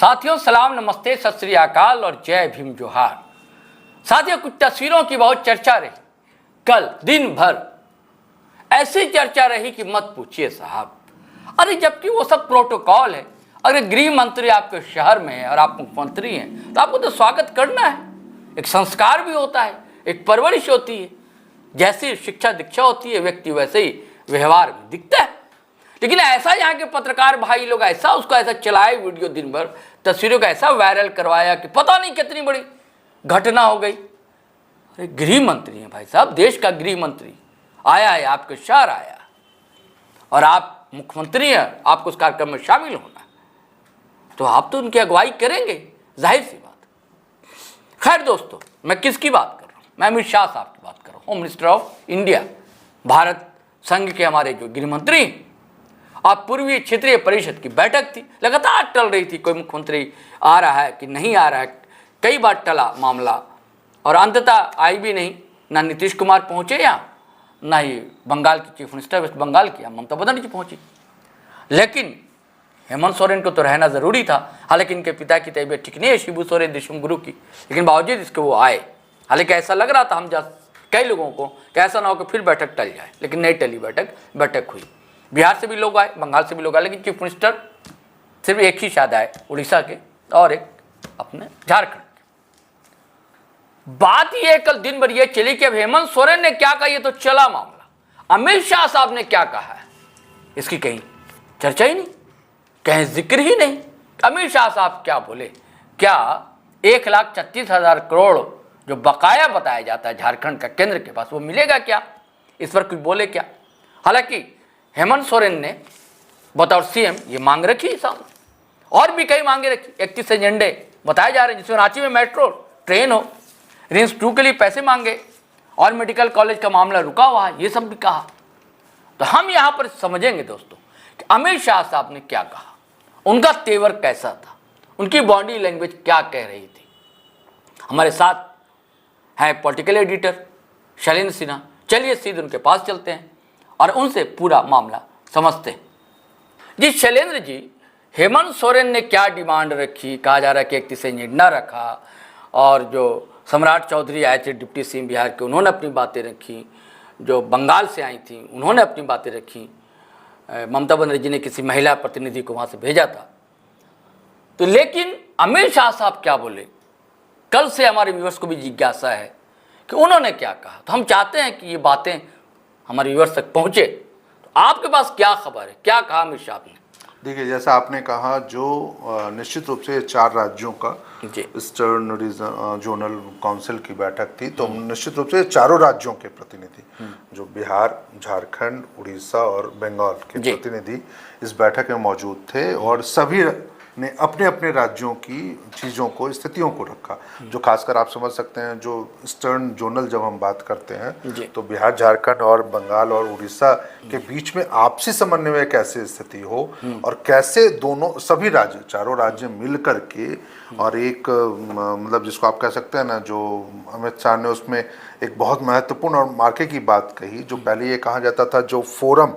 साथियों सलाम, नमस्ते, सत श्री अकाल और जय भीम जोहार। साथियों, कुछ तस्वीरों की बहुत चर्चा रही कल दिन भर। ऐसी चर्चा रही कि मत पूछिए साहब। अरे जबकि वो सब प्रोटोकॉल है। अगर गृह मंत्री आपके शहर में है और आप मुख्यमंत्री हैं तो आपको तो स्वागत करना है। एक संस्कार भी होता है, एक परवरिश होती है। जैसी शिक्षा दीक्षा होती है व्यक्ति वैसे ही व्यवहार में दिखता है। लेकिन ऐसा यहाँ के पत्रकार भाई लोग उसको ऐसा चलाए वीडियो, दिन भर तस्वीरों का ऐसा वायरल करवाया कि पता नहीं कितनी बड़ी घटना हो गई। अरे गृह मंत्री हैं भाई साहब, देश का गृह मंत्री आया है, आपके शहर आया और आप मुख्यमंत्री हैं, आपको उस कार्यक्रम में शामिल होना है तो आप तो उनकी अगुवाई करेंगे, जाहिर सी बात। खैर दोस्तों, मैं किसकी बात कर रहा हूँ? मैं अमित शाह साहब की बात कर रहा हूँ, home minister of India, Bharat संघ के हमारे जो गृह मंत्री। अब पूर्वी क्षेत्रीय परिषद की बैठक थी, लगातार टल रही थी, कोई मुख्यमंत्री आ रहा है कि नहीं आ रहा है। कई बार टला मामला और अंततः आई भी नहीं। ना नीतीश कुमार पहुंचे यहाँ, ना ही बंगाल की चीफ मिनिस्टर वेस्ट बंगाल की ममता बनर्जी पहुंची। लेकिन हेमंत सोरेन को तो रहना जरूरी था। हालांकि इनके पिता की तबीयत ठीक नहीं है, शिबू सोरेन देशमुख की, लेकिन बावजूद इसके वो आए। हालांकि ऐसा लग रहा था कई लोगों को कि ऐसा ना हो कि फिर बैठक टल जाए, लेकिन नहीं टली बैठक हुई। बिहार से भी लोग आए, बंगाल से भी लोग आए, लेकिन चीफ मिनिस्टर सिर्फ एक ही शायद आए, उड़ीसा के, और एक अपने झारखंड के। बात ये कल दिन भर ये चली कि अब हेमंत सोरेन ने क्या कहा, ये तो चला मामला। अमित शाह साहब ने क्या कहा है इसकी कहीं चर्चा ही नहीं, कहीं जिक्र ही नहीं। अमित शाह साहब क्या बोले? क्या 1,36,000 करोड़ जो बकाया बताया जाता है झारखंड का केंद्र के पास, वो मिलेगा क्या? इस पर कुछ बोले क्या? हालांकि हेमंत सोरेन ने बतौर सीएम ये मांग रखी सामने, और भी कई मांगे रखी। 31 एजेंडे बताए जा रहे हैं, जिसमें रांची में मेट्रो ट्रेन हो, रिम्स 2 के लिए पैसे मांगे, और मेडिकल कॉलेज का मामला रुका हुआ है, ये सब भी कहा। तो हम यहाँ पर समझेंगे दोस्तों कि अमित शाह साहब ने क्या कहा, उनका तेवर कैसा था, उनकी बॉडी लैंग्वेज क्या कह रही थी। हमारे साथ हैं पॉलिटिकल एडिटर शैलेंद्र सिन्हा। चलिए सीधे उनके पास चलते हैं और उनसे पूरा मामला समझते हैं। जी शैलेंद्र जी, हेमंत सोरेन ने क्या डिमांड रखी? कहा जा रहा है कि 31 एजेंडा रखा, और जो सम्राट चौधरी आए थे डिप्टी सीएम बिहार के, उन्होंने अपनी बातें रखी। जो बंगाल से आई थी उन्होंने अपनी बातें रखी। ममता बनर्जी ने किसी महिला प्रतिनिधि को वहाँ से भेजा था। तो लेकिन अमित शाह साहब क्या बोले, कल से हमारे व्यूअर्स को भी जिज्ञासा है कि उन्होंने क्या कहा। तो हम चाहते हैं कि ये बातें हमारे व्यूअर्स तक पहुंचे। तो आपके पास क्या खबर है, क्या कहा अमित शाह ने? देखिए, जैसा आपने कहा, जो निश्चित रूप से 4 राज्यों का ईस्टर्न जोनल काउंसिल की बैठक थी, तो निश्चित रूप से चारों राज्यों के प्रतिनिधि, जो बिहार, झारखंड, उड़ीसा और बंगाल के प्रतिनिधि इस बैठक में मौजूद थे, और सभी ने अपने अपने राज्यों की चीज़ों को, स्थितियों को रखा। जो खासकर आप समझ सकते हैं, जो ईस्टर्न जोनल जब हम बात करते हैं तो बिहार, झारखंड और बंगाल और उड़ीसा के बीच में आपसी समन्वय कैसे स्थिति हो, और कैसे दोनों सभी राज्य, चारों राज्य मिल कर के, और एक मतलब जिसको आप कह सकते हैं ना, जो अमित शाह ने उसमें एक बहुत महत्वपूर्ण और मार्के की बात कही। जो पहले ये कहा जाता था, जो फोरम,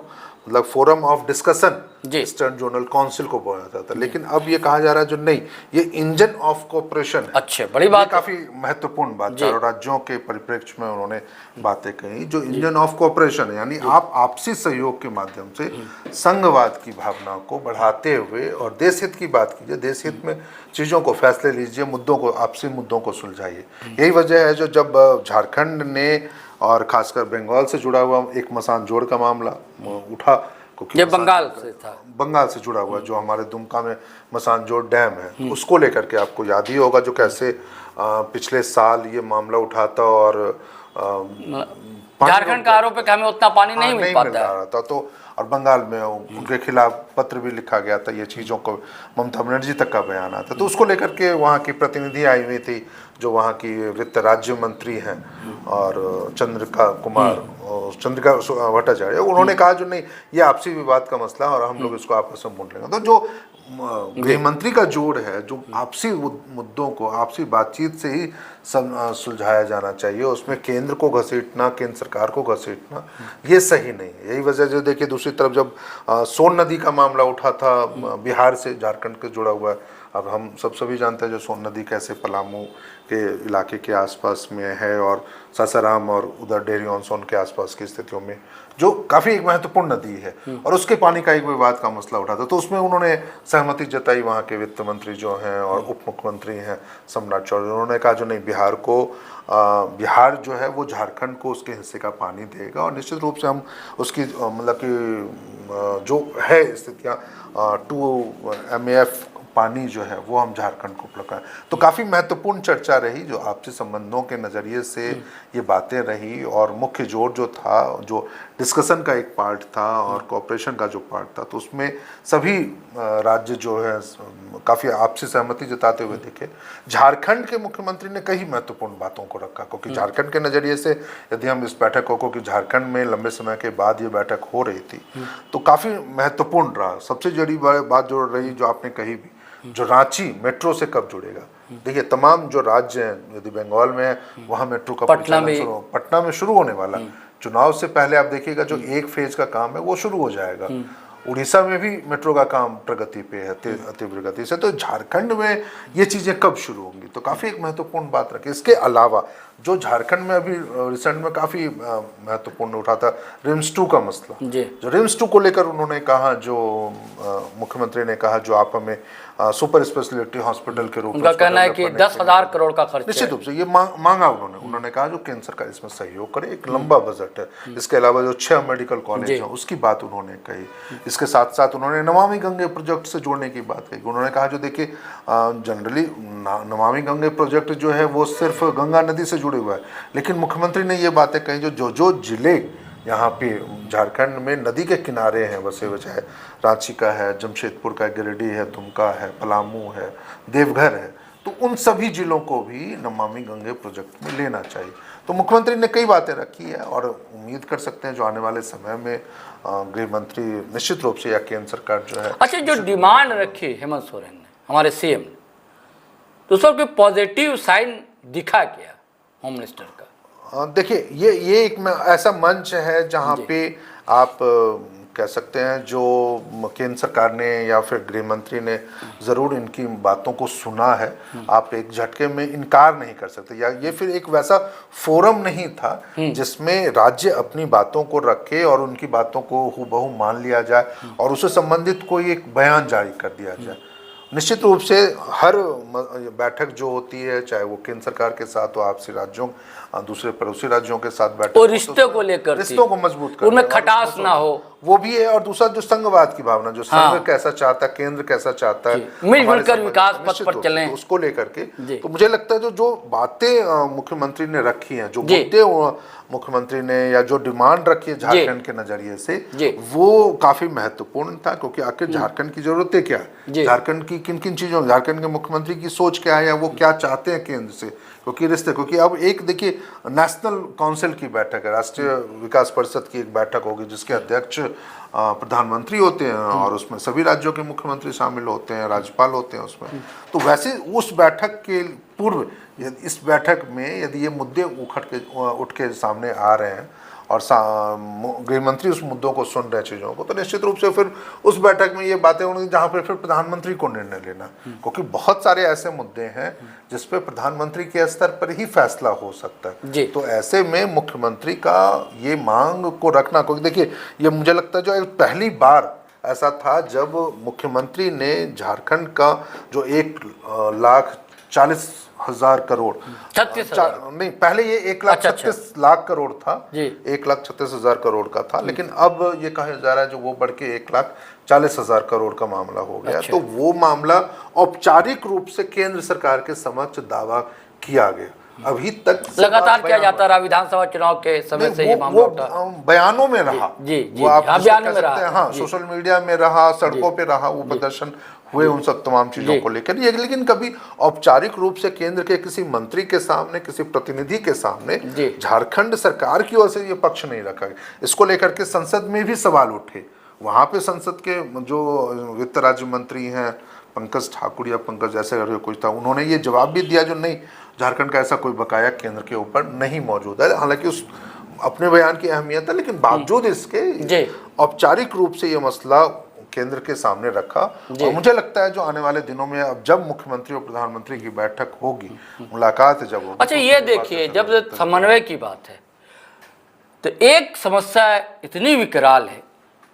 मतलब forum of discussion eastern zonal council को बोला जाता था, लेकिन अब ये कहा जा रहा है जो नहीं, ये इंजन ऑफ कोऑपरेशन है। अच्छा, बड़ी बात, काफी महत्वपूर्ण बात चारों राज्यों के परिप्रेक्ष्य में उन्होंने बातें कही। जो इंजन ऑफ कोऑपरेशन है, यानी आप आपसी सहयोग के माध्यम से संघवाद की भावना को बढ़ाते हुए और देश हित की बात कीजिए, देश हित में चीजों को फैसले लीजिए, मुद्दों को, आपसी मुद्दों को सुलझाइए। यही वजह है जो जब झारखंड ने और खासकर बंगाल से जुड़ा हुआ एक मसान जोड़ का मामला उठा, ये बंगाल से था, बंगाल से जुड़ा हुआ, जो हमारे दुमका में मसान जोड़ डैम है, उसको लेकर के आपको याद ही होगा जो कैसे पिछले साल ये मामला उठा था, और झारखंड का आरोप है कि हमें उतना पानी नहीं मिल रहा था। तो और बंगाल में उनके खिलाफ पत्र भी लिखा गया था, ये चीज़ों को ममता बनर्जी तक का बयान आता। तो उसको लेकर के वहाँ की प्रतिनिधि आई हुई थी, जो वहाँ की वित्त राज्य मंत्री हैं, और चंद्रिका भट्टाचार्य। उन्होंने कहा जो नहीं, ये आपसी विवाद का मसला और हम लोग इसको आपस में बांट लेंगे। तो जो गृह मंत्री का जोड़ है, जो आपसी मुद्दों को आपसी बातचीत से ही सुलझाया जाना चाहिए, उसमें केंद्र को घसीटना, केंद्र सरकार को घसीटना, ये सही नहीं है। यही वजह जो देखिए, दूसरी तरफ जब सोन नदी का मामला उठा था बिहार से झारखंड के जुड़ा हुआ है, अब हम सभी जानते हैं जो सोन नदी कैसे पलामू के इलाके के आसपास में है और सासाराम और उधर डेरी ऑन सोन के आसपास की स्थितियों में जो काफ़ी एक महत्वपूर्ण नदी है और उसके पानी का एक विवाद का मसला उठा था, तो उसमें उन्होंने सहमति जताई वहाँ के वित्त मंत्री जो हैं और उप मुख्यमंत्री हैं सम्राट चौधरी। उन्होंने कहा जो नहीं, बिहार जो है वो झारखंड को उसके हिस्से का पानी देगा और निश्चित रूप से हम उसकी मतलब कि जो है स्थितियाँ 2 MAF पानी जो है वो हम झारखंड को उपलब्ध कराएं। तो काफ़ी महत्वपूर्ण चर्चा रही जो आपसी संबंधों के नज़रिए से ये बातें रही और मुख्य जोर जो था, जो डिस्कशन का एक पार्ट था और कोऑपरेशन का जो पार्ट था, तो उसमें सभी राज्य जो है काफ़ी आपसी सहमति जताते हुए दिखे। झारखंड के मुख्यमंत्री ने कई महत्वपूर्ण बातों को रखा क्योंकि झारखंड के नज़रिए से यदि हम इस बैठक को कि झारखंड में लंबे समय के बाद ये बैठक हो रही थी तो काफ़ी महत्वपूर्ण रहा। सबसे बड़ी बात जो रही, जो आपने कही भी, जो रांची मेट्रो से कब जुड़ेगा। देखिए तमाम जो राज्य हैं, यदि बंगाल में है वहाँ मेट्रो का पटना में शुरू होने वाला, चुनाव से पहले आप देखिएगा जो 1 फेज का काम है वो शुरू हो जाएगा। उड़ीसा में भी मेट्रो का काम प्रगति पे है तीव्र गति से, तो झारखंड में ये चीज़ें कब शुरू होंगी, तो काफ़ी एक महत्वपूर्ण बात रखी। इसके अलावा जो झारखंड में अभी रिसेंट में काफ़ी महत्वपूर्ण उठा था रिम्स 2 का मसला, जो रिम्स 2 को लेकर उन्होंने कहा, जो मुख्यमंत्री ने कहा जो आप हमें सुपर स्पेशलिटी हॉस्पिटल के रूप में, उनका कहना है कि 10,000 करोड़ का खर्च निश्चित रूप से ये मांगा उन्होंने कहा जो केंद्र सरकार इसमें सहयोग करे, एक लंबा बजट है। इसके अलावा जो 6 मेडिकल कॉलेज हैं उसकी बात उन्होंने कही। इसके साथ साथ उन्होंने नमामि गंगे प्रोजेक्ट से जोड़ने की बात कही। उन्होंने कहा जो देखिए जनरली नमामि गंगे प्रोजेक्ट जो है वो सिर्फ गंगा नदी से जुड़े हुआ है, लेकिन मुख्यमंत्री ने ये बातें कही जो जिले यहाँ पे झारखंड में नदी के किनारे हैं बसे हुए, चाहे रांची का है, जमशेदपुर का, गिरिडीह है, दुमका है, पलामू है, देवघर है, तो उन सभी जिलों को भी नमामि गंगे प्रोजेक्ट में लेना चाहिए। तो मुख्यमंत्री ने कई बातें रखी है और उम्मीद कर सकते हैं जो आने वाले समय में गृह मंत्री निश्चित रूप से या केंद्र सरकार जो है। अच्छा, जो डिमांड रखी हेमंत सोरेन ने, हमारे CM ने, तो उसका कोई पॉजिटिव साइन दिखा क्या होम मिनिस्टर का? देखिए ये एक ऐसा मंच है जहाँ पे आप कह सकते हैं जो केंद्र सरकार ने या फिर गृह मंत्री ने ज़रूर इनकी बातों को सुना है। आप एक झटके में इनकार नहीं कर सकते, या ये फिर एक वैसा फोरम नहीं था जिसमें राज्य अपनी बातों को रखे और उनकी बातों को हूबहू मान लिया जाए और उससे संबंधित कोई एक बयान जारी कर दिया जाए। निश्चित रूप से हर बैठक जो होती है, चाहे वो केंद्र सरकार के साथ हो, आपसी राज्यों दूसरे पड़ोसी राज्यों के साथ बैठक, और रिश्ते को लेकर, रिश्तों को मजबूत करना, उनमें खटास ना हो, वो भी है। और दूसरा जो संघवाद की भावना, जो संघ कैसा चाहता है, केंद्र कैसा चाहता है, मिलजुल कर विकास पथ पर चलें, उसको लेकर के तो मुझे लगता है जो बातें मुख्यमंत्री ने रखी हैं, जो मुद्दे मुख्यमंत्री ने या जो डिमांड रखी है झारखंड के नजरिए से, वो काफी महत्वपूर्ण था। क्योंकि आखिर झारखंड की जरूरतें क्या है, झारखंड की किन किन चीजों, झारखंड के मुख्यमंत्री की सोच क्या है या वो क्या चाहते हैं केंद्र से, क्योंकि रिश्ते, क्योंकि अब एक देखिए नेशनल काउंसिल की बैठक है, राष्ट्रीय विकास परिषद की एक बैठक होगी जिसके अध्यक्ष प्रधानमंत्री होते हैं और उसमें सभी राज्यों के मुख्यमंत्री शामिल होते हैं, राज्यपाल होते हैं उसमें। तो वैसे उस बैठक के पूर्व इस बैठक में यदि ये मुद्दे उठ के सामने आ रहे हैं और गृह मंत्री उस मुद्दों को सुन रहे हैं, चीज़ों को, तो निश्चित रूप से फिर उस बैठक में ये बातें होंगी जहाँ पर फिर प्रधानमंत्री को निर्णय लेना, क्योंकि बहुत सारे ऐसे मुद्दे हैं जिस पे प्रधानमंत्री के स्तर पर ही फैसला हो सकता है। तो ऐसे में मुख्यमंत्री का ये मांग को रखना, क्योंकि देखिए ये मुझे लगता है जो पहली बार ऐसा था जब मुख्यमंत्री ने झारखंड का जो 1,40,000 करोड़, 36,000 नहीं पहले ये 1,36,00,000 करोड़ था, 1,36,000 करोड़ का था, लेकिन अब ये कहा जा रहा है जो वो बढ़ के 1,40,000 करोड़ का मामला हो गया। तो वो मामला औपचारिक रूप से केंद्र सरकार के समक्ष दावा किया गया। अभी तक लगातार किया जाता रहा, विधानसभा चुनाव के समय से ये मामला उठा, बयानों में रहा, वो आप बयानों में रहा, हाँ सोशल मीडिया में रहा, सड़कों पे रहा, वो प्रदर्शन हुए उन सब तमाम चीजों को लेकर, ये लेकिन कभी औपचारिक रूप से केंद्र के किसी मंत्री के सामने, किसी प्रतिनिधि के सामने झारखंड सरकार की ओर से ये पक्ष नहीं रखा गया। इसको लेकर के संसद में भी सवाल उठे। वहां पे संसद के जो वित्त राज्य मंत्री हैं पंकज ठाकुर या पंकज ऐसे कुछ था, उन्होंने ये जवाब भी दिया जो नहीं, झारखंड का ऐसा कोई बकाया केंद्र के ऊपर नहीं मौजूद है। हालांकि उस अपने बयान की अहमियत है, लेकिन बावजूद इसके औपचारिक रूप से ये मसला केंद्र के सामने रखा। और मुझे लगता है जो आने वाले दिनों में अब जब मुख्यमंत्री और प्रधानमंत्री की बैठक होगी, मुलाकात जब होगी, अच्छा ये देखिए, जब समन्वय की बात है तो एक समस्या इतनी विकराल है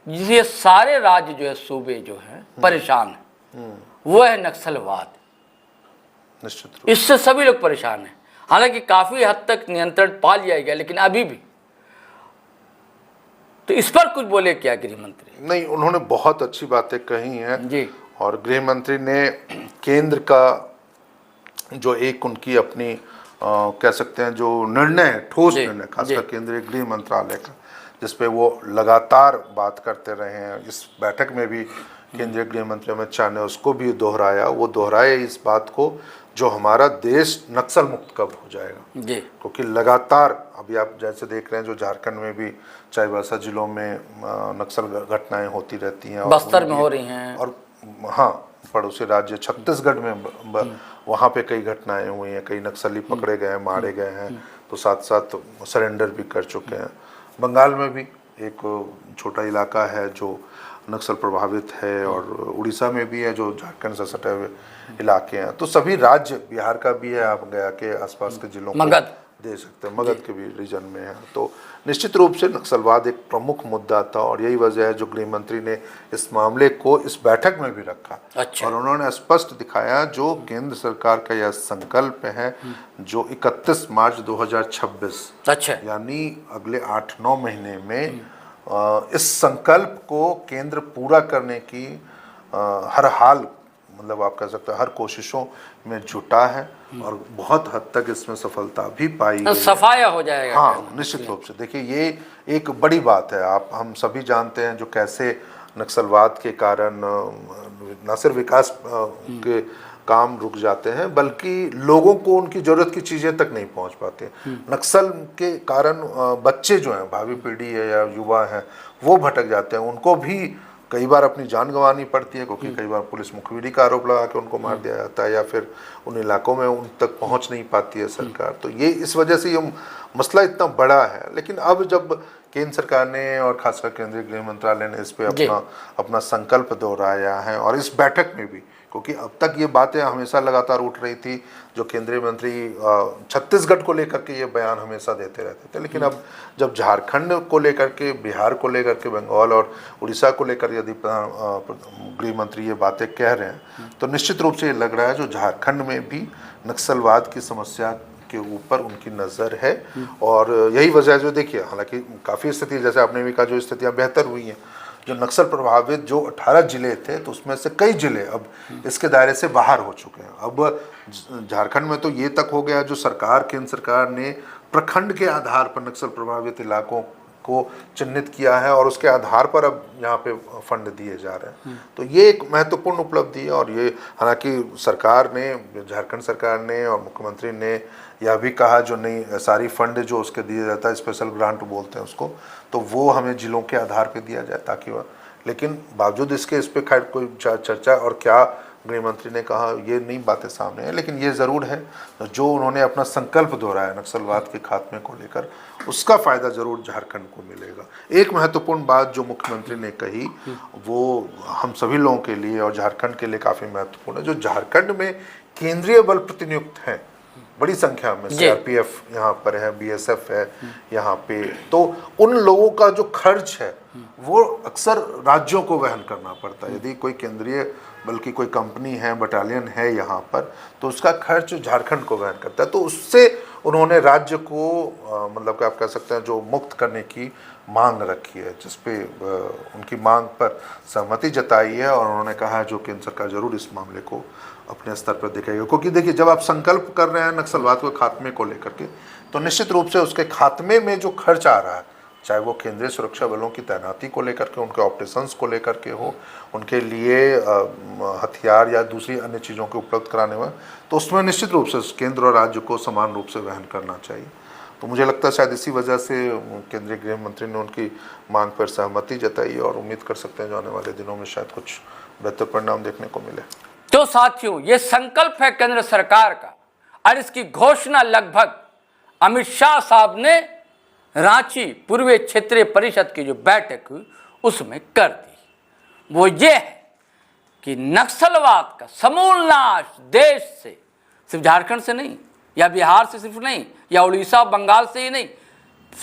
जिससे सारे राज्य जो है, सूबे जो हैं परेशान हैं, वो है नक्सलवाद। निश्चित रूप इससे सभी लोग परेशान हैं। हालांकि काफी हद तक नियंत्रण पा लिया गया, लेकिन अभी भी। तो इस पर कुछ बोले क्या गृह मंत्री? नहीं, उन्होंने बहुत अच्छी बातें कही हैं जी। और गृह मंत्री ने केंद्र का जो एक उनकी अपनी कह सकते हैं जो निर्णय है, ठोस निर्णय, खासकर केंद्रीय गृह मंत्रालय का, जिसपे वो लगातार बात करते रहे हैं। इस बैठक में भी केंद्रीय गृह मंत्री अमित शाह ने उसको भी दोहराया। वो दोहराए इस बात को जो हमारा देश नक्सल मुक्त कब हो जाएगा, जी। क्योंकि लगातार अभी आप जैसे देख रहे हैं जो झारखंड में भी चाईबासा जिलों में नक्सल घटनाएं होती रहती हैं, बस्तर में हो रही हैं, और हाँ, पड़ोसी राज्य छत्तीसगढ़ में वहाँ पे कई घटनाएं हुई हैं, कई नक्सली पकड़े गए हैं, मारे गए हैं, तो साथ साथ सरेंडर भी कर चुके हैं। बंगाल में भी एक छोटा इलाका है जो नक्सल प्रभावित है, और उड़ीसा में भी है जो झारखंड से सटे हुए इलाके हैं। तो सभी राज्य, बिहार का भी है, आप गया के आसपास के जिलों को दे सकते हैं, मगध के भी रीजन में है। तो निश्चित रूप से नक्सलवाद एक प्रमुख मुद्दा था, और यही वजह है जो गृह मंत्री ने इस मामले को इस बैठक में भी रखा। अच्छा। और उन्होंने स्पष्ट दिखाया जो केंद्र सरकार का यह संकल्प है जो 31 मार्च 2026, अच्छा, यानी अगले 8-9 महीने में इस संकल्प को केंद्र पूरा करने की हर हाल, मतलब आप कह सकते हैं हर कोशिशों में जुटा है, और बहुत हद तक इसमें सफलता भी पाई है। सफाया हो जाएगा। हाँ, निश्चित रूप से। देखिए, ये एक बड़ी बात है। हम सभी जानते हैं जो कैसे नक्सलवाद के कारण न सिर्फ विकास के काम रुक जाते हैं, बल्कि लोगों को उनकी जरूरत की चीजें तक नहीं पहुंच पाते। नक्सल के कारण बच्चे जो हैं, भावी पीढ़ी है या युवा हैं, वो भटक जाते हैं। उनको भी कई बार अपनी जान गंवानी पड़ती है, क्योंकि कई बार पुलिस मुखबिरी का आरोप लगा के उनको मार दिया जाता है, या फिर उन इलाकों में उन तक पहुंच नहीं पाती है सरकार। तो ये इस वजह से ये मसला इतना बड़ा है। लेकिन अब जब केंद्र सरकार ने और खासकर केंद्रीय गृह मंत्रालय ने इस पे अपना संकल्प दोहराया है, और इस बैठक में भी, क्योंकि अब तक ये बातें हमेशा लगातार उठ रही थी, जो केंद्रीय मंत्री छत्तीसगढ़ को लेकर के ये बयान हमेशा देते रहते थे, लेकिन अब जब झारखंड को लेकर के, बिहार को लेकर के, बंगाल और उड़ीसा को लेकर यदि गृह मंत्री ये बातें कह रहे हैं, तो निश्चित रूप से ये लग रहा है जो झारखंड में भी नक्सलवाद की समस्या के ऊपर उनकी नज़र है। और यही वजह है जो देखिए, हालांकि काफ़ी स्थिति, जैसे आपने भी कहा, जो स्थितियाँ बेहतर हुई हैं, जो नक्सल प्रभावित जो 18 जिले थे, तो उसमें से कई जिले अब इसके दायरे से बाहर हो चुके हैं। अब झारखंड में तो ये तक हो गया जो सरकार, केंद्र सरकार ने प्रखंड के आधार पर नक्सल प्रभावित इलाकों को चिन्हित किया है, और उसके आधार पर अब यहाँ पे फंड दिए जा रहे हैं। तो ये एक महत्वपूर्ण उपलब्धि है। और ये हालांकि सरकार ने, झारखंड सरकार ने और मुख्यमंत्री ने यह भी कहा जो नहीं, सारी फंड जो उसके दिया जाता है, स्पेशल ग्रांट बोलते हैं उसको, तो वो हमें जिलों के आधार पे दिया जाए ताकि वह, लेकिन बावजूद इसके इस पर खैर कोई चर्चा और क्या गृह मंत्री ने कहा, ये नहीं बातें सामने है। लेकिन ये ज़रूर है जो उन्होंने अपना संकल्प दोहराया नक्सलवाद के खात्मे को लेकर, उसका फ़ायदा ज़रूर झारखंड को मिलेगा। एक महत्वपूर्ण बात जो मुख्यमंत्री ने कही, वो हम सभी लोगों के लिए और झारखंड के लिए काफ़ी महत्वपूर्ण है। जो झारखंड में केंद्रीय बल प्रतिनियुक्त हैं बड़ी संख्या में, सीआरपीएफ यहाँ पर है, बीएसएफ है यहाँ पे, तो उन लोगों का जो खर्च है वो अक्सर राज्यों को वहन करना पड़ता है। यदि कोई केंद्रीय बल्कि कोई कंपनी है, बटालियन है यहाँ पर, तो उसका खर्च झारखंड को वहन करता है। तो उससे उन्होंने राज्य को मतलब कि आप कह सकते हैं जो मुक्त करने की मांग रखी है, जिसपे उनकी मांग पर सहमति जताई है, और उन्होंने कहा है जो केंद्र सरकार जरूर इस मामले को अपने स्तर पर दिखाएगा। क्योंकि देखिए, जब आप संकल्प कर रहे हैं नक्सलवाद के खात्मे को लेकर के, तो निश्चित रूप से उसके खात्मे में जो खर्च आ रहा है, चाहे वो केंद्रीय सुरक्षा बलों की तैनाती को लेकर के, उनके ऑपरेशंस को लेकर के हो, उनके लिए हथियार या दूसरी अन्य चीज़ों को उपलब्ध कराने में, तो उसमें निश्चित रूप से केंद्र और राज्य को समान रूप से वहन करना चाहिए। तो मुझे लगता है शायद इसी वजह से केंद्रीय गृह मंत्री ने उनकी मांग पर सहमति जताई, और उम्मीद कर सकते हैं जो आने वाले दिनों में शायद कुछ बेहतर परिणाम देखने को मिले। तो साथियों, ये संकल्प है केंद्र सरकार का, और इसकी घोषणा लगभग अमित शाह साहब ने रांची पूर्वी क्षेत्रीय परिषद की जो बैठक हुई उसमें कर दी। वो ये है कि नक्सलवाद का समूल नाश देश से, सिर्फ झारखंड से नहीं, या बिहार से सिर्फ नहीं, या उड़ीसा बंगाल से ही नहीं,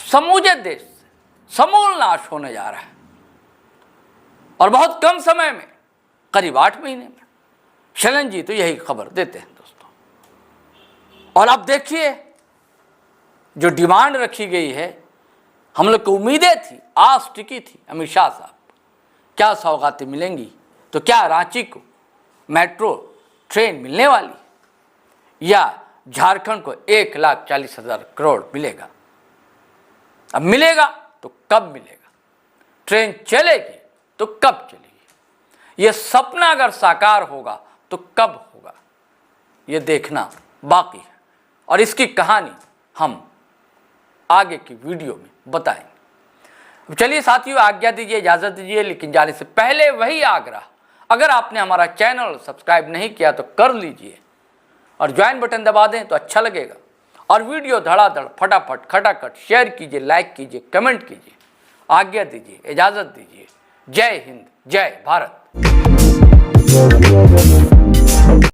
समूचे देश से समूल नाश होने जा रहा है, और बहुत कम समय में, करीब 8 महीने में। शैलेंद्र जी तो यही खबर देते हैं दोस्तों। और अब देखिए जो डिमांड रखी गई है, हम लोग को उम्मीदें थी, आस टिकी थी अमित शाह साहब, क्या सौगातें मिलेंगी, तो क्या रांची को मेट्रो ट्रेन मिलने वाली, या झारखंड को 1,40,000 करोड़ मिलेगा। अब मिलेगा तो कब मिलेगा, ट्रेन चलेगी तो कब चलेगी, ये सपना अगर साकार होगा तो कब होगा, ये देखना बाकी है, और इसकी कहानी हम आगे की वीडियो में बताएंगे। चलिए साथियों, आज्ञा दीजिए, इजाज़त दीजिए, लेकिन जाने से पहले वही आग्रह, अगर आपने हमारा चैनल सब्सक्राइब नहीं किया तो कर लीजिए, और ज्वाइन बटन दबा दें तो अच्छा लगेगा, और वीडियो धड़ाधड़ फटाफट खटाखट शेयर कीजिए, लाइक कीजिए, कमेंट कीजिए। आज्ञा दीजिए, इजाज़त दीजिए। जय हिंद, जय भारत।